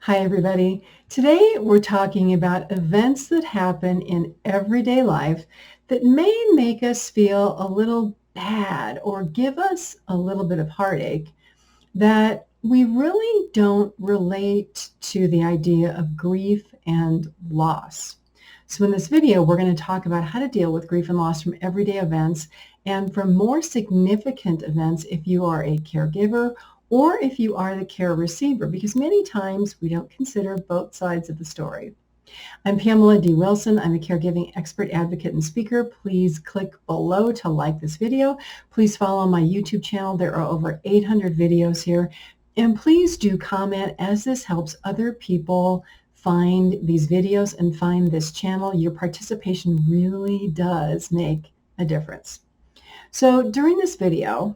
Hi, everybody. Today we're talking about events that happen in everyday life that may make us feel a little bad or give us a little bit of heartache that we really don't relate to the idea of grief and loss. So in this video, we're going to talk about how to deal with grief and loss from everyday events and from more significant events if you are a caregiver or if you are the care receiver, because many times we don't consider both sides of the story. I'm Pamela D. Wilson. I'm a caregiving expert, advocate, and speaker. Please click below to like this video. Please follow my YouTube channel. There are over 800 videos here. And please do comment, as this helps other people find these videos and find this channel. Your participation really does make a difference. So during this video,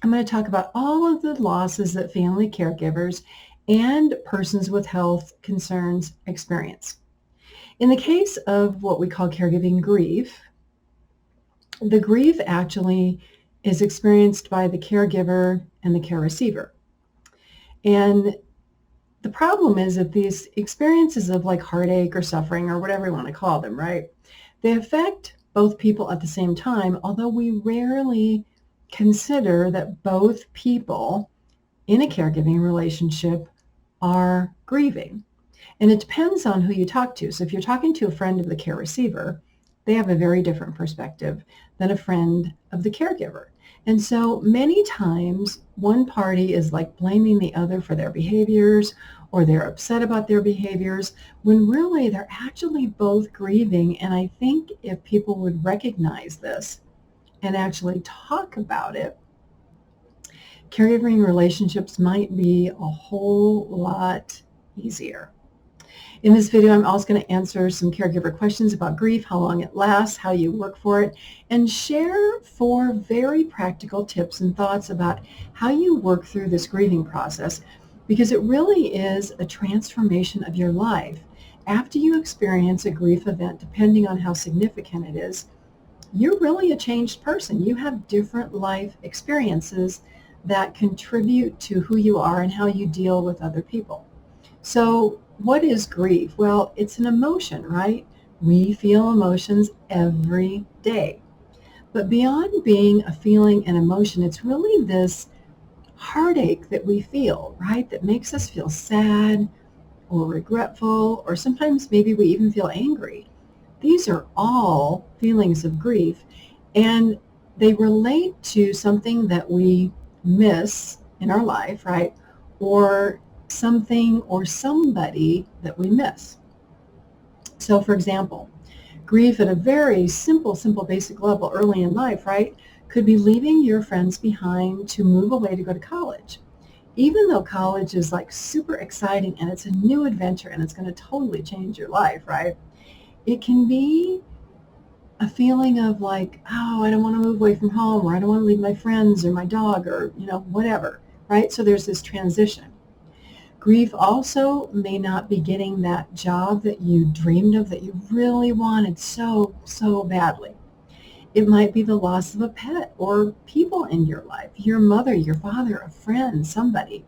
I'm going to talk about all of the losses that family caregivers and persons with health concerns experience. In the case of what we call caregiving grief, the grief actually is experienced by the caregiver and the care receiver. And the problem is that these experiences of like heartache or suffering or whatever you want to call them, right? They affect both people at the same time, although we rarely consider that both people in a caregiving relationship are grieving. And it depends on who you talk to. So if you're talking to a friend of the care receiver, they have a very different perspective than a friend of the caregiver. And so many times one party is like blaming the other for their behaviors, or they're upset about their behaviors, when really they're actually both grieving. And I think if people would recognize this and actually talk about it, caregiving relationships might be a whole lot easier. In this video, I'm also going to answer some caregiver questions about grief, how long it lasts, how you work for it, and share 4 very practical tips and thoughts about how you work through this grieving process, because it really is a transformation of your life. After you experience a grief event, depending on how significant it is, you're really a changed person. You have different life experiences that contribute to who you are and how you deal with other people. So what is grief? Well, it's an emotion, right? We feel emotions every day. But beyond being a feeling and emotion, it's really this heartache that we feel, right? That makes us feel sad or regretful, or sometimes maybe we even feel angry. These are all feelings of grief, and they relate to something that we miss in our life, right? Or something or somebody that we miss. So for example, grief at a very simple, basic level early in life, right, could be leaving your friends behind to move away to go to college. Even though college is like super exciting and it's a new adventure and it's going to totally change your life, right? It can be a feeling of like, oh, I don't want to move away from home, or I don't want to leave my friends or my dog, or, whatever, right? So there's this transition. Grief also may not be getting that job that you dreamed of, that you really wanted so, so badly. It might be the loss of a pet or people in your life, your mother, your father, a friend, somebody.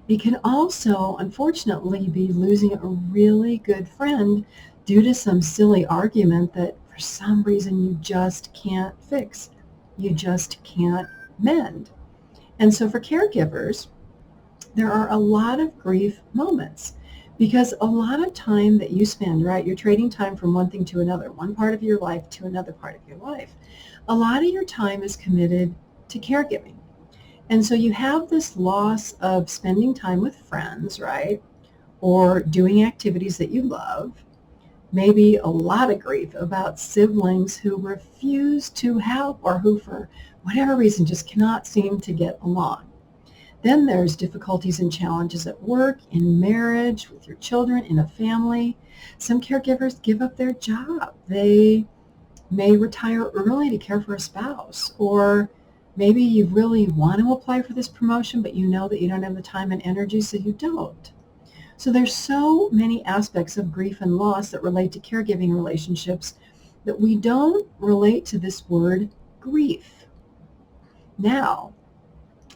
It can also, unfortunately, be losing a really good friend due to some silly argument that for some reason you just can't fix. You just can't mend. And so for caregivers, there are a lot of grief moments, because a lot of time that you spend, right, you're trading time from one thing to another, one part of your life to another part of your life. A lot of your time is committed to caregiving. And so you have this loss of spending time with friends, right, or doing activities that you love. Maybe a lot of grief about siblings who refuse to help, or who for whatever reason just cannot seem to get along. Then there's difficulties and challenges at work, in marriage, with your children, in a family. Some caregivers give up their job. They may retire early to care for a spouse, or maybe you really want to apply for this promotion, but you know that you don't have the time and energy, so you don't. So there's so many aspects of grief and loss that relate to caregiving relationships that we don't relate to this word grief. Now,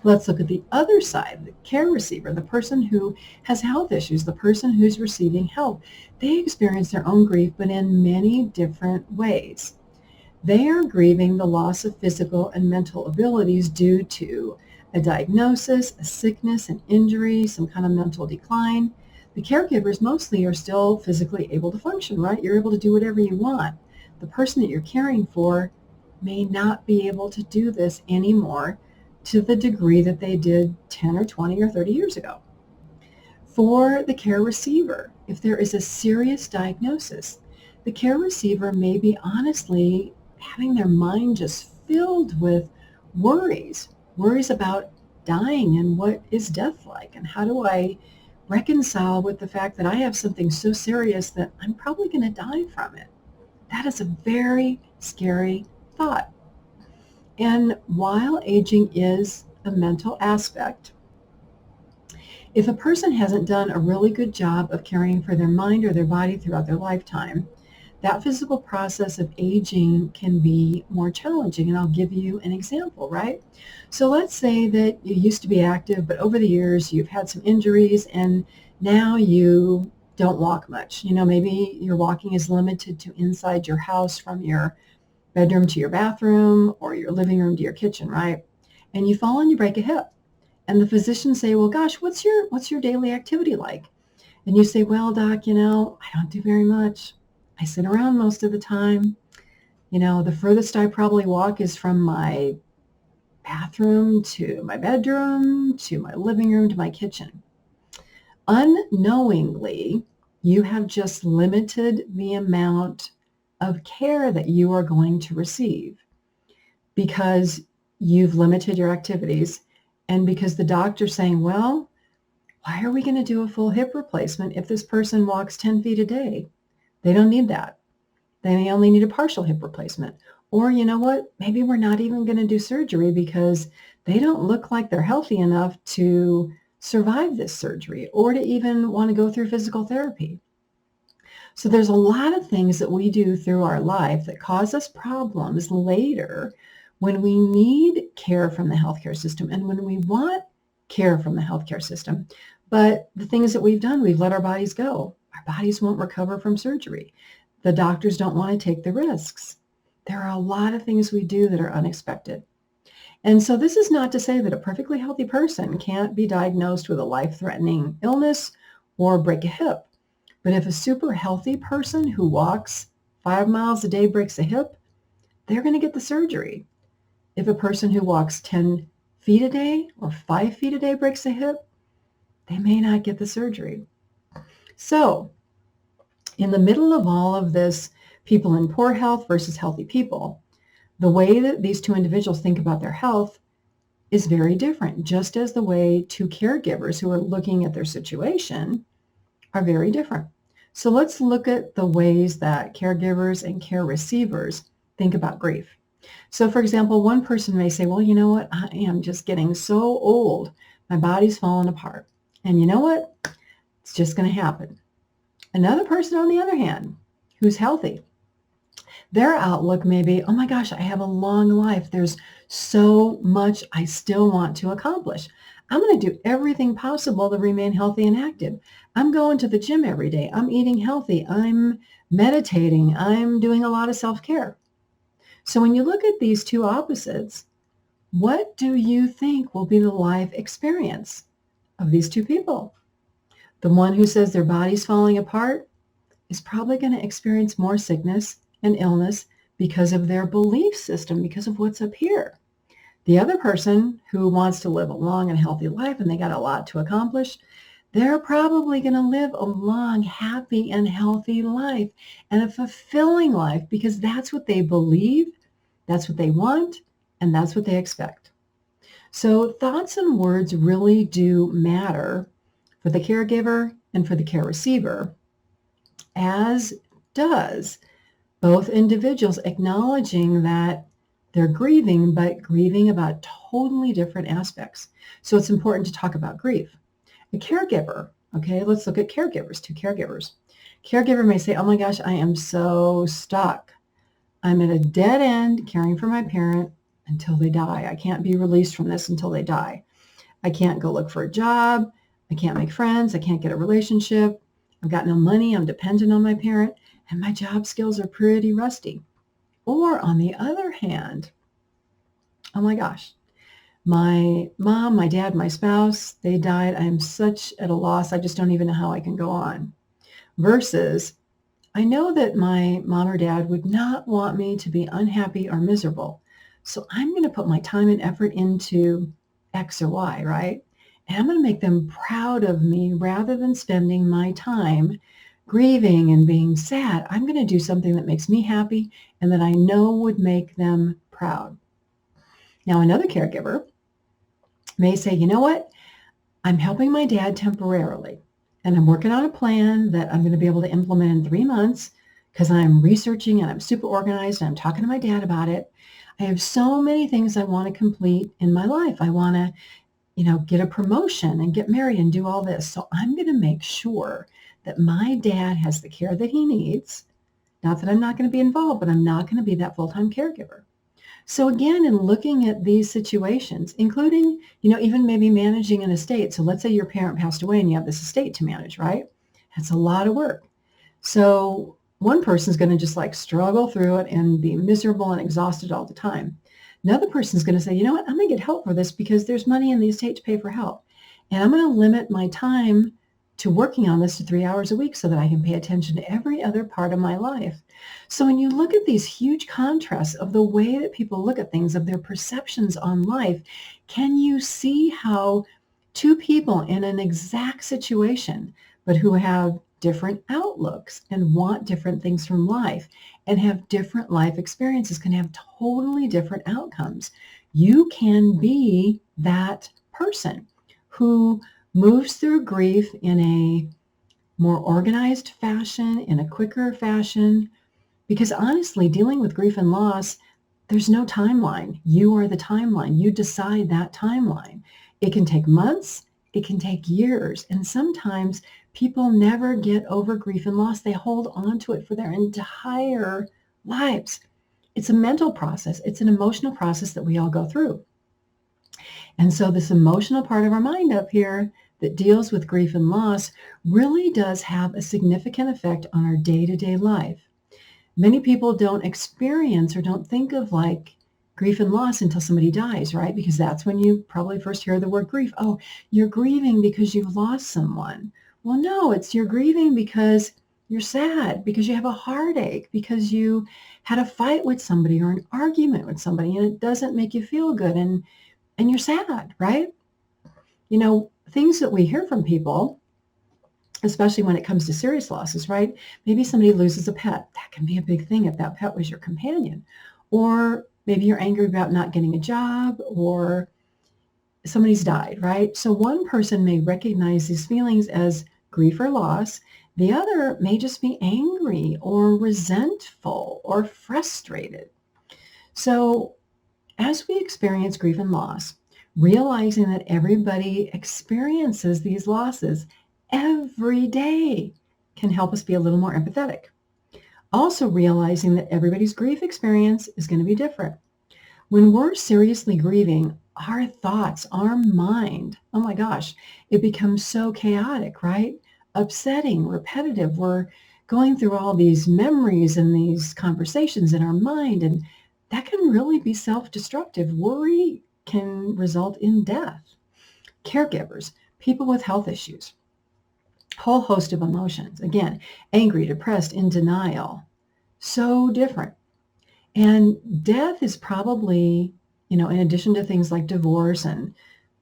Let's look at the other side, the care receiver, the person who has health issues, the person who's receiving help. They experience their own grief, but in many different ways. They are grieving the loss of physical and mental abilities due to a diagnosis, a sickness, an injury, some kind of mental decline. The caregivers mostly are still physically able to function, right? You're able to do whatever you want. The person that you're caring for may not be able to do this anymore to the degree that they did 10 or 20 or 30 years ago. For the care receiver, if there is a serious diagnosis, the care receiver may be honestly having their mind just filled with worries about dying and what is death like, and how do I reconcile with the fact that I have something so serious that I'm probably going to die from it. That is a very scary thought. And while aging is a mental aspect, if a person hasn't done a really good job of caring for their mind or their body throughout their lifetime, that physical process of aging can be more challenging. And I'll give you an example, right? So let's say that you used to be active, but over the years you've had some injuries and now you don't walk much. Maybe your walking is limited to inside your house from your bedroom to your bathroom or your living room to your kitchen, right? And you fall and you break a hip. And the physicians say, well, gosh, what's your daily activity like? And you say, well, doc, I don't do very much. I sit around most of the time. The furthest I probably walk is from my bathroom to my bedroom to my living room to my kitchen. Unknowingly, you have just limited the amount of care that you are going to receive because you've limited your activities and because the doctor's saying, well, why are we going to do a full hip replacement if this person walks 10 feet a day? They don't need that. They may only need a partial hip replacement. Or you know what? Maybe we're not even going to do surgery because they don't look like they're healthy enough to survive this surgery or to even want to go through physical therapy. So there's a lot of things that we do through our life that cause us problems later when we need care from the healthcare system and when we want care from the healthcare system. But the things that we've done, we've let our bodies go. Our bodies won't recover from surgery. The doctors don't want to take the risks. There are a lot of things we do that are unexpected. And so this is not to say that a perfectly healthy person can't be diagnosed with a life-threatening illness or break a hip. But if a super healthy person who walks 5 miles a day breaks a hip, they're going to get the surgery. If a person who walks 10 feet a day or 5 feet a day breaks a hip, they may not get the surgery. So in the middle of all of this, people in poor health versus healthy people, the way that these two individuals think about their health is very different, just as the way two caregivers who are looking at their situation are very different. So let's look at the ways that caregivers and care receivers think about grief. So for example, one person may say, well, you know what? I am just getting so old. My body's falling apart. And you know what? It's just going to happen. Another person, on the other hand, who's healthy, their outlook may be, oh my gosh, I have a long life. There's so much I still want to accomplish. I'm going to do everything possible to remain healthy and active. I'm going to the gym every day. I'm eating healthy. I'm meditating. I'm doing a lot of self-care. So when you look at these two opposites, what do you think will be the life experience of these two people? The one who says their body's falling apart is probably going to experience more sickness and illness because of their belief system, because of what's up here. The other person who wants to live a long and healthy life and they got a lot to accomplish, they're probably going to live a long, happy, and healthy life and a fulfilling life because that's what they believe, that's what they want, and that's what they expect. So thoughts and words really do matter for the caregiver and for the care receiver, as does both individuals acknowledging that they're grieving, but grieving about totally different aspects. So it's important to talk about grief. A caregiver, okay, let's look at caregivers, two caregivers. Caregiver may say, oh my gosh, I am so stuck. I'm at a dead end caring for my parent until they die. I can't be released from this until they die. I can't go look for a job. I can't make friends. I can't get a relationship. I've got no money. I'm dependent on my parent, and my job skills are pretty rusty. Or on the other hand, oh my gosh, my mom, my dad, my spouse, they died. I'm such at a loss. I just don't even know how I can go on. Versus, I know that my mom or dad would not want me to be unhappy or miserable. So I'm going to put my time and effort into X or Y, right? And I'm going to make them proud of me rather than spending my time grieving and being sad. I'm going to do something that makes me happy and that I know would make them proud. Now, another caregiver may say, you know what? I'm helping my dad temporarily, and I'm working on a plan that I'm going to be able to implement in 3 months because I'm researching and I'm super organized and I'm talking to my dad about it. I have so many things I want to complete in my life. I want to, get a promotion and get married and do all this. So I'm going to make sure that my dad has the care that he needs. Not that I'm not going to be involved, but I'm not going to be that full-time caregiver. So again, in looking at these situations, including, even maybe managing an estate. So let's say your parent passed away and you have this estate to manage, right? That's a lot of work. So one person's going to just like struggle through it and be miserable and exhausted all the time. Another person's going to say, you know what, I'm going to get help for this because there's money in the estate to pay for help. And I'm going to limit my time to working on this to 3 hours a week so that I can pay attention to every other part of my life. So when you look at these huge contrasts of the way that people look at things, of their perceptions on life, can you see how two people in an exact situation, but who have different outlooks and want different things from life and have different life experiences can have totally different outcomes? You can be that person who moves through grief in a more organized fashion, in a quicker fashion, because honestly, dealing with grief and loss, there's no timeline. You are the timeline. You decide that timeline. It can take months. It can take years. And sometimes people never get over grief and loss. They hold on to it for their entire lives. It's a mental process. It's an emotional process that we all go through. And so this emotional part of our mind up here that deals with grief and loss really does have a significant effect on our day-to-day life. Many people don't experience or don't think of like grief and loss until somebody dies, right? Because that's when you probably first hear the word grief. Oh, you're grieving because you've lost someone. Well, no, it's you're grieving because you're sad, because you have a heartache, because you had a fight with somebody or an argument with somebody and it doesn't make you feel good and you're sad, right? Things that we hear from people, especially when it comes to serious losses, right? Maybe somebody loses a pet. That can be a big thing if that pet was your companion. Or maybe you're angry about not getting a job or somebody's died, right? So one person may recognize these feelings as grief or loss. The other may just be angry or resentful or frustrated. So as we experience grief and loss, realizing that everybody experiences these losses every day can help us be a little more empathetic. Also realizing that everybody's grief experience is going to be different. When we're seriously grieving, our thoughts, our mind, oh my gosh, it becomes so chaotic, right? Upsetting, repetitive. We're going through all these memories and these conversations in our mind, and that can really be self-destructive. Worry can result in death. Caregivers, people with health issues, whole host of emotions. Again, angry, depressed, in denial. So different. And death is probably, in addition to things like divorce and,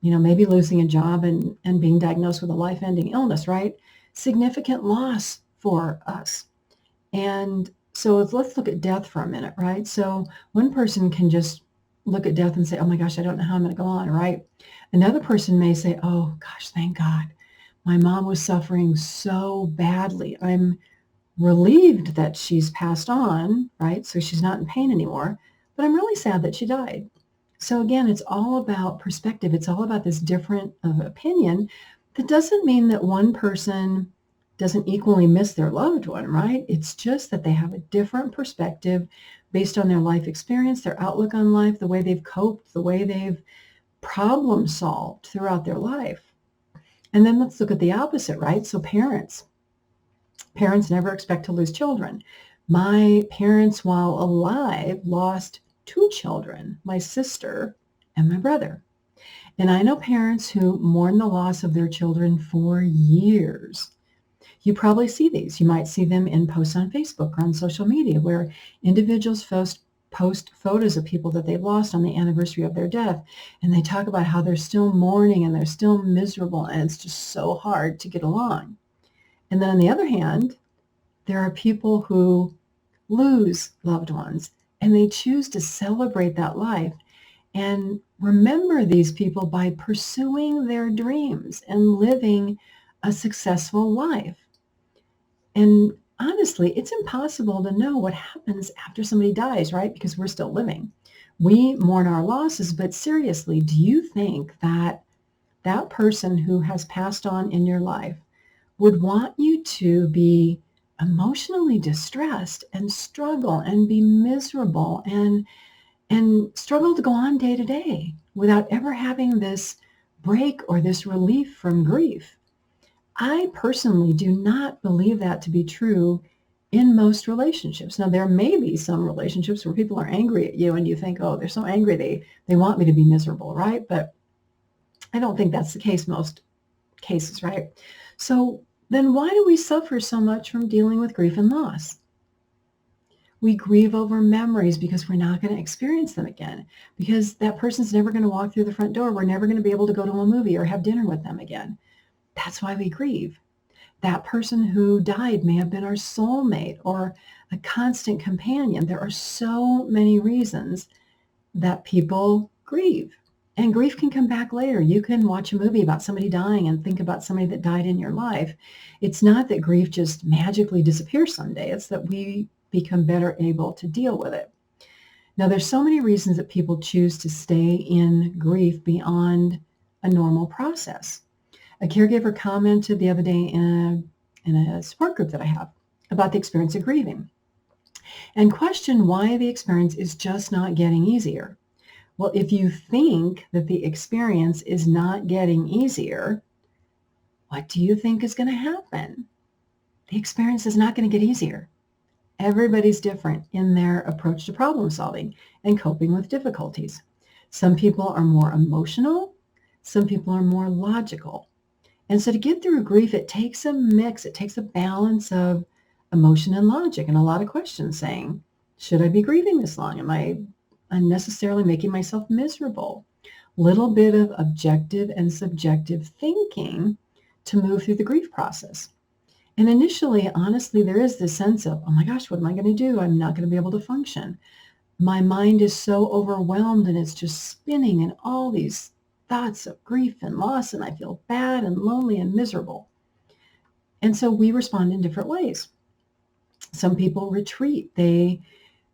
maybe losing a job and being diagnosed with a life-ending illness, right? Significant loss for us. And so let's look at death for a minute, right? So one person can just look at death and say, oh my gosh, I don't know how I'm going to go on, right? Another person may say, oh gosh, thank God. My mom was suffering so badly. I'm relieved that she's passed on, right? So she's not in pain anymore, but I'm really sad that she died. So again, it's all about perspective. It's all about this different of opinion. That doesn't mean that one person doesn't equally miss their loved one, right? It's just that they have a different perspective based on their life experience, their outlook on life, the way they've coped, the way they've problem solved throughout their life. And then let's look at the opposite, right? So parents never expect to lose children. My parents, while alive, lost 2 children, my sister and my brother. And I know parents who mourn the loss of their children for years. You probably see these. You might see them in posts on Facebook or on social media where individuals post photos of people that they lost on the anniversary of their death. And they talk about how they're still mourning and they're still miserable and it's just so hard to get along. And then on the other hand, there are people who lose loved ones and they choose to celebrate that life and remember these people by pursuing their dreams and living a successful life. And honestly, it's impossible to know what happens after somebody dies, right? Because we're still living. We mourn our losses, but seriously, do you think that that person who has passed on in your life would want you to be emotionally distressed and struggle and be miserable and struggle to go on day to day without ever having this break or this relief from grief? I personally do not believe that to be true in most relationships. Now, there may be some relationships where people are angry at you and you think, oh, they're so angry, they want me to be miserable, right? But I don't think that's the case most cases, right? So then why do we suffer so much from dealing with grief and loss? We grieve over memories because we're not going to experience them again, because that person's never going to walk through the front door. We're never going to be able to go to a movie or have dinner with them again. That's why we grieve. That person who died may have been our soulmate or a constant companion. There are so many reasons that people grieve. And grief can come back later. You can watch a movie about somebody dying and think about somebody that died in your life. It's not that grief just magically disappears someday. It's that we become better able to deal with it. Now, there's so many reasons that people choose to stay in grief beyond a normal process. A caregiver commented the other day in a support group that I have about the experience of grieving and questioned why the experience is just not getting easier. Well, if you think that the experience is not getting easier, what do you think is going to happen? The experience is not going to get easier. Everybody's different in their approach to problem solving and coping with difficulties. Some people are more emotional. Some people are more logical. And so to get through grief, it takes a mix. It takes a balance of emotion and logic and a lot of questions saying, should I be grieving this long? Am I unnecessarily making myself miserable? Little bit of objective and subjective thinking to move through the grief process. And initially, honestly, there is this sense of, oh my gosh, what am I going to do? I'm not going to be able to function. My mind is so overwhelmed and it's just spinning in all these thoughts of grief and loss, and I feel bad and lonely and miserable. And so we respond in different ways. Some people retreat. They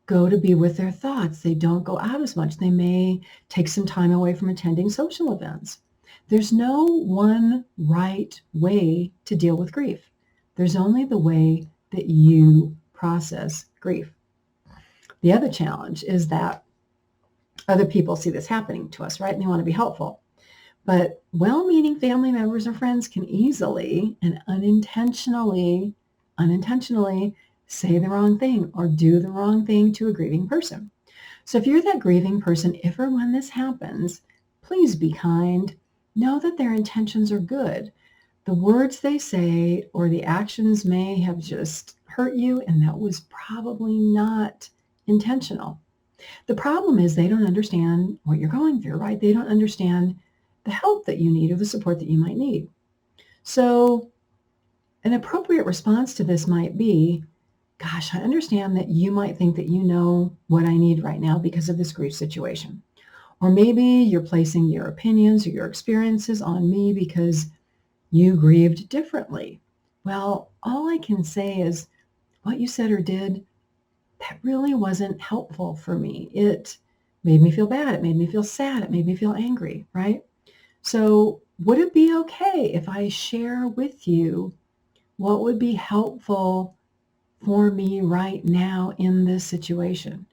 go to be with their thoughts. They don't go out as much. They may take some time away from attending social events. There's no one right way to deal with grief. There's only the way that you process grief. The other challenge is that other people see this happening to us, right? And they want to be helpful. But well-meaning family members or friends can easily and unintentionally say the wrong thing or do the wrong thing to a grieving person. So if you're that grieving person, if or when this happens, please be kind. Know that their intentions are good. The words they say or the actions may have just hurt you, and that was probably not intentional. The problem is they don't understand what you're going through, right? They don't understand the help that you need or the support that you might need. So an appropriate response to this might be, gosh, I understand that you might think that you know what I need right now because of this grief situation. Or maybe you're placing your opinions or your experiences on me because you grieved differently. Well, all I can say is what you said or did, that really wasn't helpful for me. It made me feel bad. It made me feel sad. It made me feel angry, right? So would it be okay if I share with you what would be helpful for me right now in this situation?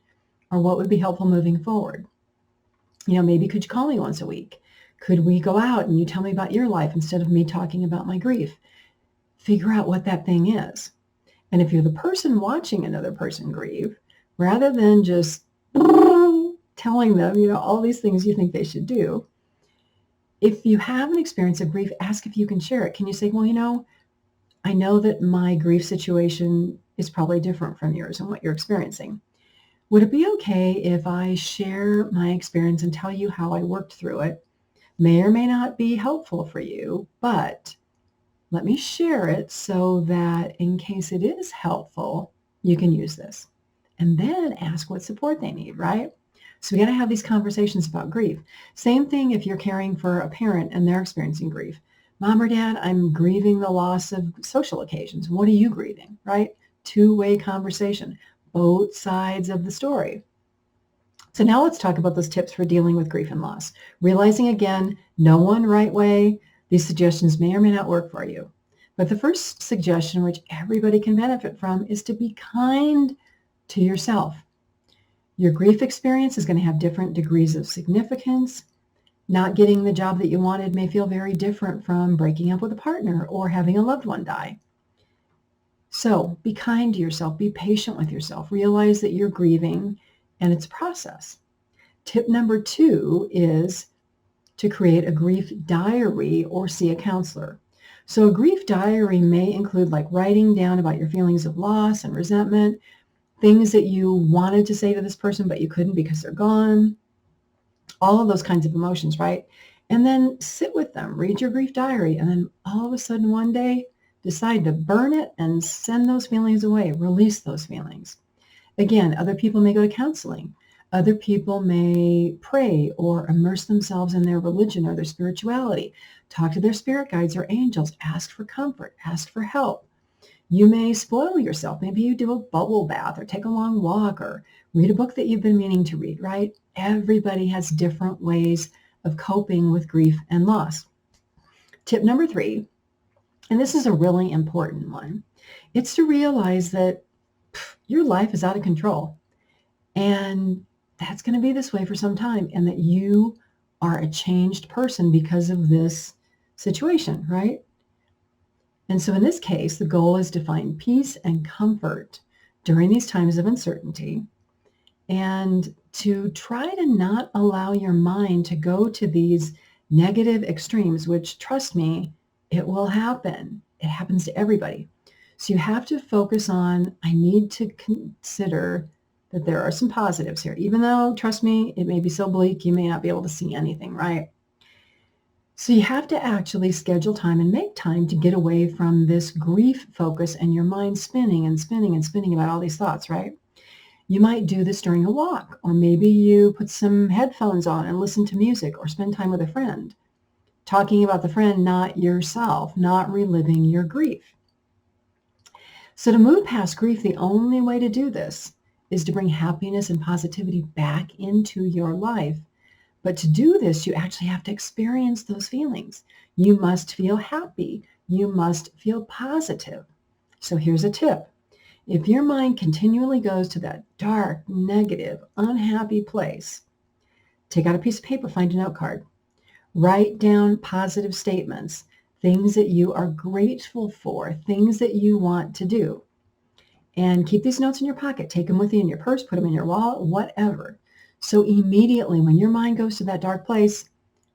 Or what would be helpful moving forward? Maybe could you call me once a week? Could we go out and you tell me about your life instead of me talking about my grief? Figure out what that thing is. And if you're the person watching another person grieve, rather than just telling them, all these things you think they should do, if you have an experience of grief, ask if you can share it. Can you say, well, I know that my grief situation is probably different from yours and what you're experiencing. Would it be okay if I share my experience and tell you how I worked through it? May or may not be helpful for you, but let me share it so that in case it is helpful, you can use this. And then ask what support they need, right? So we got to have these conversations about grief. Same thing if you're caring for a parent and they're experiencing grief. Mom or dad, I'm grieving the loss of social occasions. What are you grieving, right? Two-way conversation, both sides of the story. So now let's talk about those tips for dealing with grief and loss. Realizing again, no one right way. These suggestions may or may not work for you. But the first suggestion, which everybody can benefit from, is to be kind to yourself. Your grief experience is going to have different degrees of significance. Not getting the job that you wanted may feel very different from breaking up with a partner or having a loved one die. So be kind to yourself. Be patient with yourself. Realize that you're grieving and it's a process. Tip number 2 is to create a grief diary or see a counselor. So a grief diary may include like writing down about your feelings of loss and resentment, things that you wanted to say to this person but you couldn't because they're gone, all of those kinds of emotions, right? And then sit with them, read your grief diary, and then all of a sudden one day decide to burn it and send those feelings away, release those feelings. Again, other people may go to counseling. Other people may pray or immerse themselves in their religion or their spirituality. Talk to their spirit guides or angels. Ask for comfort. Ask for help. You may spoil yourself. Maybe you do a bubble bath or take a long walk or read a book that you've been meaning to read, right? Everybody has different ways of coping with grief and loss. Tip number 3, and this is a really important one, it's to realize that your life is out of control. And that's going to be this way for some time, and that you are a changed person because of this situation, right? And so in this case, the goal is to find peace and comfort during these times of uncertainty and to try to not allow your mind to go to these negative extremes, which, trust me, it will happen. It happens to everybody. So you have to focus on, I need to consider that there are some positives here, even though, trust me, it may be so bleak, you may not be able to see anything, right? So you have to actually schedule time and make time to get away from this grief focus and your mind spinning and spinning and spinning about all these thoughts, right? You might do this during a walk, or maybe you put some headphones on and listen to music or spend time with a friend, talking about the friend, not yourself, not reliving your grief. So to move past grief, the only way to do this is to bring happiness and positivity back into your life. But to do this, you actually have to experience those feelings. You must feel happy. You must feel positive. So here's a tip. If your mind continually goes to that dark, negative, unhappy place, take out a piece of paper, find a note card. Write down positive statements, things that you are grateful for, things that you want to do. And keep these notes in your pocket. Take them with you in your purse, put them in your wallet, whatever. So immediately when your mind goes to that dark place,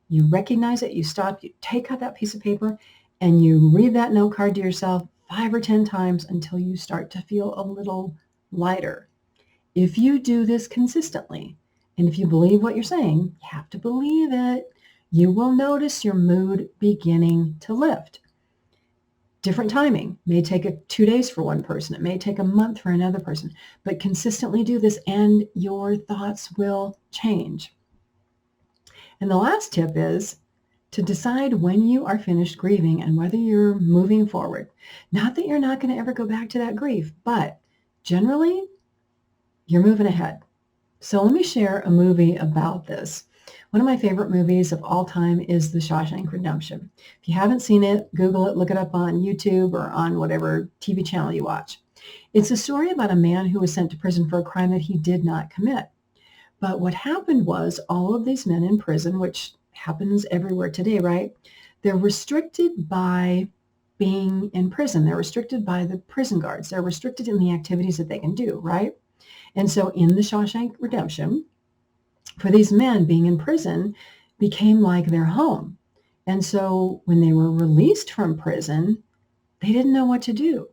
you recognize it, you stop, you take out that piece of paper, and you read that note card to yourself 5 or 10 times until you start to feel a little lighter. If you do this consistently, and if you believe what you're saying, you have to believe it, you will notice your mood beginning to lift. Different timing. May take 2 days for one person. It may take a month for another person. But consistently do this and your thoughts will change. And the last tip is to decide when you are finished grieving and whether you're moving forward. Not that you're not going to ever go back to that grief, but generally you're moving ahead. So let me share a movie about this. One of my favorite movies of all time is The Shawshank Redemption. If you haven't seen it, Google it, look it up on YouTube or on whatever TV channel you watch. It's a story about a man who was sent to prison for a crime that he did not commit. But what happened was all of these men in prison, which happens everywhere today, right? They're restricted by being in prison. They're restricted by the prison guards. They're restricted in the activities that they can do, right? And so in the Shawshank Redemption, for these men, being in prison became like their home. And so when they were released from prison, they didn't know what to do.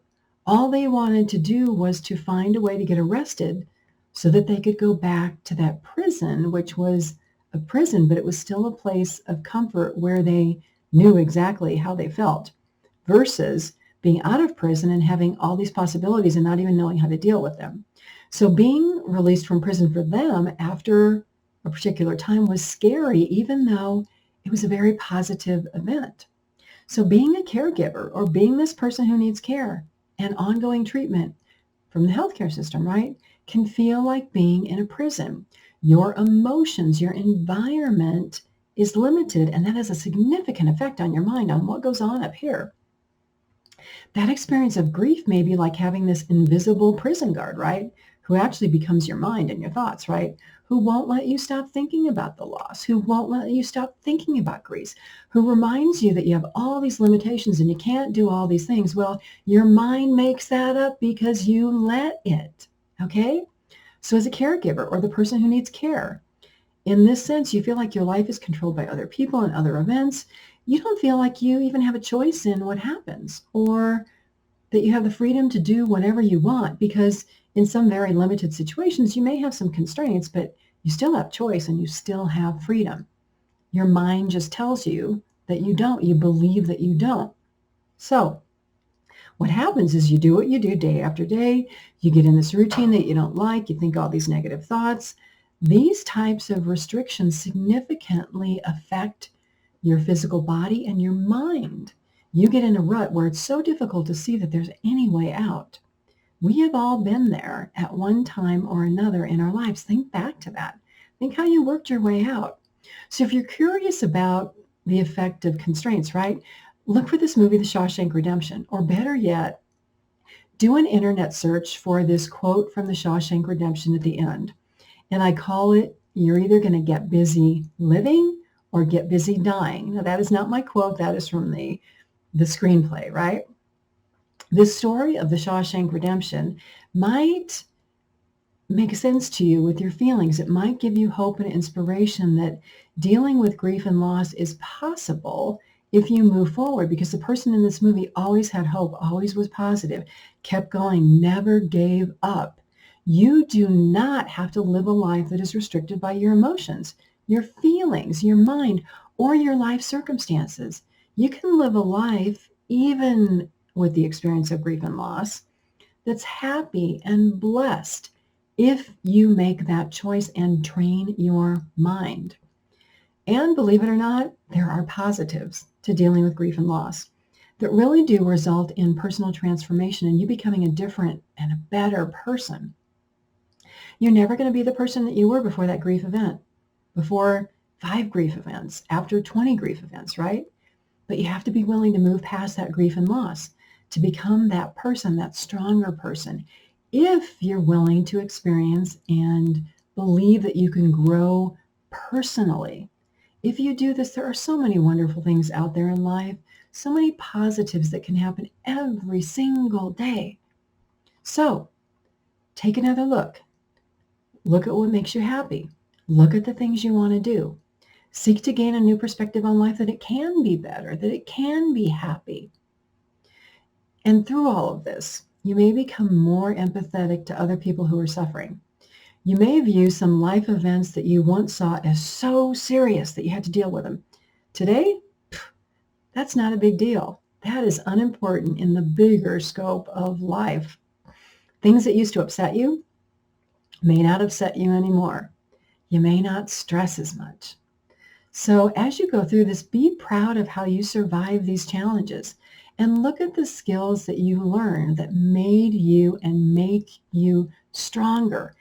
All they wanted to do was to find a way to get arrested so that they could go back to that prison, which was a prison, but it was still a place of comfort where they knew exactly how they felt, versus being out of prison and having all these possibilities and not even knowing how to deal with them. So being released from prison for them after a particular time was scary, even though it was a very positive event. So being a caregiver, or being this person who needs care and ongoing treatment from the healthcare system, right, can feel like being in a prison. Your emotions, your environment is limited, and that has a significant effect on your mind, on what goes on up here. That experience of grief may be like having this invisible prison guard, right, who actually becomes your mind and your thoughts, right, who won't let you stop thinking about the loss, who won't let you stop thinking about grief, who reminds you that you have all these limitations and you can't do all these things. Well, your mind makes that up because you let it, okay? So as a caregiver, or the person who needs care, in this sense, you feel like your life is controlled by other people and other events. You don't feel like you even have a choice in what happens, or that you have the freedom to do whatever you want, because in some very limited situations, you may have some constraints, but you still have choice and you still have freedom. Your mind just tells you that you don't. You believe that you don't. So what happens is you do what you do day after day. You get in this routine that you don't like. You think all these negative thoughts. These types of restrictions significantly affect your physical body and your mind. You get in a rut where it's so difficult to see that there's any way out. We have all been there at one time or another in our lives. Think back to that. Think how you worked your way out. So if you're curious about the effect of constraints, right, look for this movie, The Shawshank Redemption, or better yet, do an internet search for this quote from The Shawshank Redemption at the end. And I call it, you're either going to get busy living or get busy dying. Now, that is not my quote. That is from the screenplay, right? This story of The Shawshank Redemption might make sense to you with your feelings. It might give you hope and inspiration that dealing with grief and loss is possible if you move forward, because the person in this movie always had hope, always was positive, kept going, never gave up. You do not have to live a life that is restricted by your emotions, your feelings, your mind, or your life circumstances. You can live a life, even with the experience of grief and loss, that's happy and blessed if you make that choice and train your mind. And believe it or not, there are positives to dealing with grief and loss that really do result in personal transformation and you becoming a different and a better person. You're never going to be the person that you were before that grief event, before 5 grief events, after 20 grief events, right? But you have to be willing to move past that grief and loss to become that person, that stronger person, if you're willing to experience and believe that you can grow personally. If you do this, there are so many wonderful things out there in life, so many positives that can happen every single day. So take another look. Look at what makes you happy. Look at the things you want to do. Seek to gain a new perspective on life, that it can be better, that it can be happy. And through all of this, you may become more empathetic to other people who are suffering. You may view some life events that you once saw as so serious that you had to deal with them. Today, that's not a big deal. That is unimportant in the bigger scope of life. Things that used to upset you may not upset you anymore. You may not stress as much. So as you go through this, be proud of how you survive these challenges and look at the skills that you learned that made you and make you stronger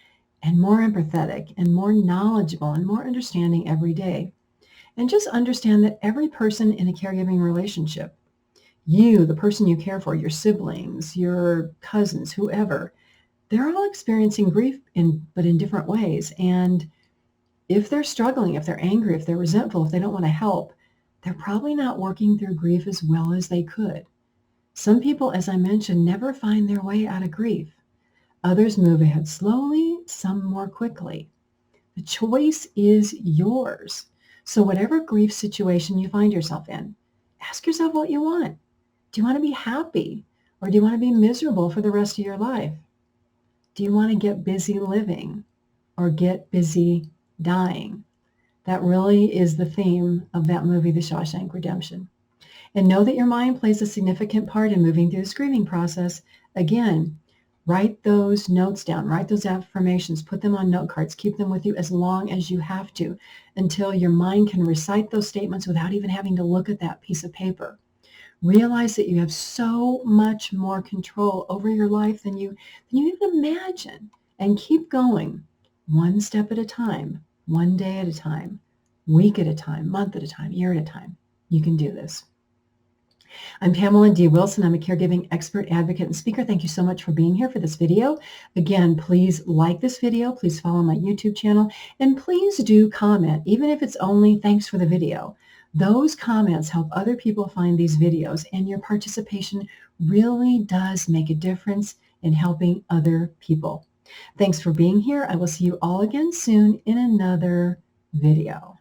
and more empathetic and more knowledgeable and more understanding every day. And just understand that every person in a caregiving relationship, you, the person you care for, your siblings, your cousins, whoever, they're all experiencing grief but in different ways. And if they're struggling, if they're angry, if they're resentful, if they don't want to help, they're probably not working through grief as well as they could. Some people, as I mentioned, never find their way out of grief. Others move ahead slowly, some more quickly. The choice is yours. So whatever grief situation you find yourself in, ask yourself what you want. Do you want to be happy, or do you want to be miserable for the rest of your life? Do you want to get busy living or get busy dying? That really is the theme of that movie, The Shawshank Redemption. And know that your mind plays a significant part in moving through this grieving process. Again, write those notes down, write those affirmations, put them on note cards, keep them with you as long as you have to, until your mind can recite those statements without even having to look at that piece of paper. Realize that you have so much more control over your life than you even imagine, and keep going one step at a time, one day at a time, week at a time, month at a time, year at a time. You can do this. I'm Pamela D. Wilson. I'm a caregiving expert, advocate, and speaker. Thank you so much for being here for this video. Again, please like this video. Please follow my YouTube channel. And please do comment, even if it's only thanks for the video. Those comments help other people find these videos, and your participation really does make a difference in helping other people. Thanks for being here. I will see you all again soon in another video.